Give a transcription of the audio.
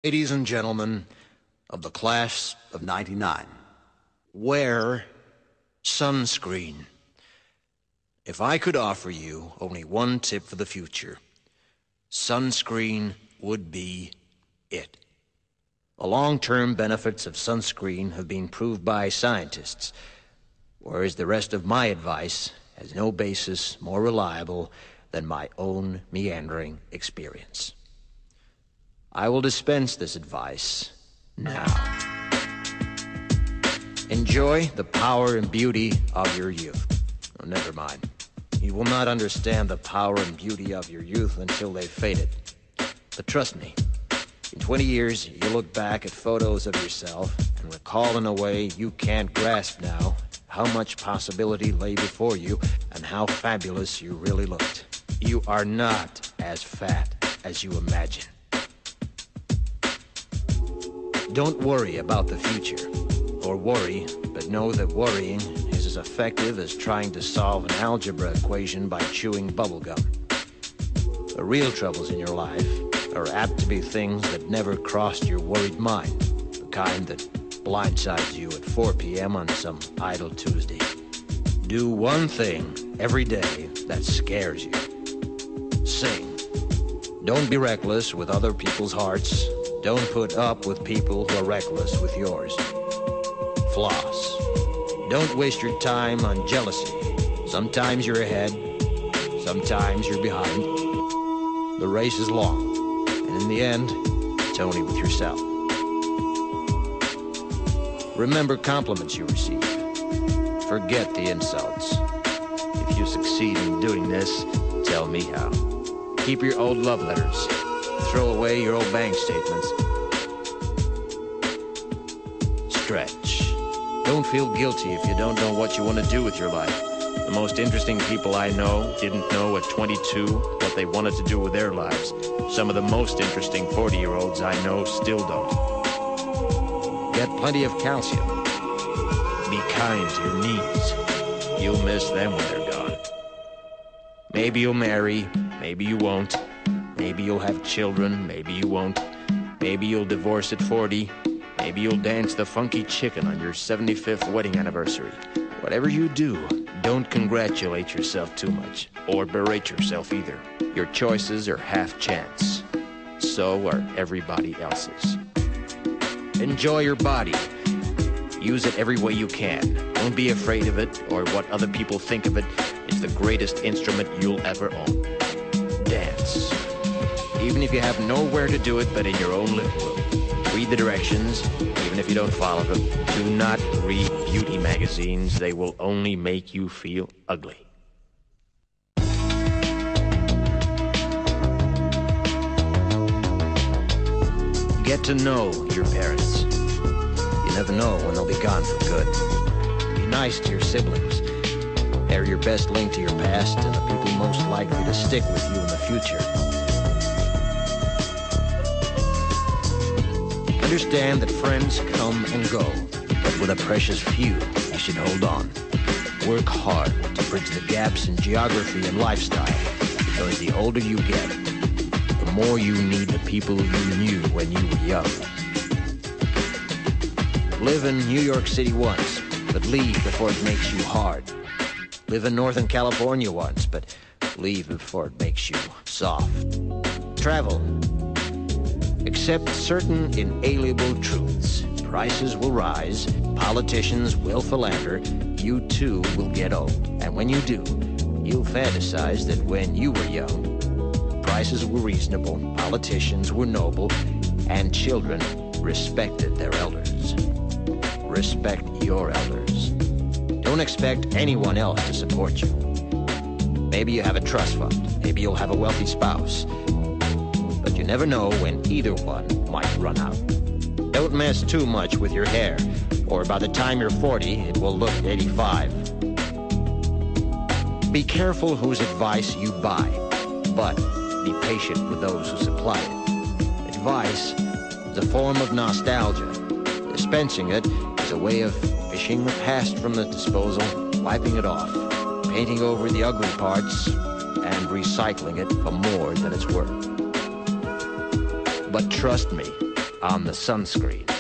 Ladies and gentlemen of the class of '99, wear sunscreen. If I could offer you only one tip for the future, sunscreen would be it. The long-term benefits of sunscreen have been proved by scientists, whereas the rest of my advice has no basis more reliable than my own meandering experience. I will dispense this advice now. Enjoy the power and beauty of your youth. Oh, never mind. You will not understand the power and beauty of your youth until they've faded. But trust me, in 20 years, you'll look back at photos of yourself and recall in a way you can't grasp now how much possibility lay before you and how fabulous you really looked. You are not as fat as you imagine. Don't worry about the future, or worry, but know that worrying is as effective as trying to solve an algebra equation by chewing bubblegum. The real troubles in your life are apt to be things that never crossed your worried mind, the kind that blindsides you at 4 p.m. on some idle Tuesday. Do one thing every day that scares you. Sing. Don't be reckless with other people's hearts. Don't put up with people who are reckless with yours. Floss. Don't waste your time on jealousy. Sometimes you're ahead, sometimes you're behind. The race is long, and in the end, it's only with yourself. Remember compliments you receive. Forget the insults. If you succeed in doing this, tell me how. Keep your old love letters. Throw away your old bank statements. Stretch. Don't feel guilty if you don't know what you want to do with your life. The most interesting people I know didn't know at 22 what they wanted to do with their lives. Some of the most interesting 40-year-olds I know still don't. Get plenty of calcium. Be kind to your knees. You'll miss them when they're gone. Maybe you'll marry, maybe you won't. Maybe you'll have children, maybe you won't. Maybe you'll divorce at 40. Maybe you'll dance the funky chicken on your 75th wedding anniversary. Whatever you do, don't congratulate yourself too much, or berate yourself either. Your choices are half chance. So are everybody else's. Enjoy your body. Use it every way you can. Don't be afraid of it, or what other people think of it. It's the greatest instrument you'll ever own. Dance. Even if you have nowhere to do it but in your own living room. Read the directions, even if you don't follow them. Do not read beauty magazines. They will only make you feel ugly. Get to know your parents. You never know when they'll be gone for good. Be nice to your siblings. They're your best link to your past and the people most likely to stick with you in the future. Understand that friends come and go, but with a precious few, you should hold on. Work hard to bridge the gaps in geography and lifestyle, because the older you get, the more you need the people you knew when you were young. Live in New York City once, but leave before it makes you hard. Live in Northern California once, but leave before it makes you soft. Travel. Accept certain inalienable truths. Prices will rise, politicians will philander, you too will get old. And when you do, you'll fantasize that when you were young, prices were reasonable, politicians were noble, and children respected their elders. Respect your elders. Don't expect anyone else to support you. Maybe you have a trust fund, maybe you'll have a wealthy spouse, but you never know when either one might run out. Don't mess too much with your hair, or by the time you're 40, it will look 85. Be careful whose advice you buy, but be patient with those who supply it. Advice is a form of nostalgia. Dispensing it is a way of fishing the past from the disposal, wiping it off, painting over the ugly parts, and recycling it for more than it's worth. But trust me, on the Sunscreen.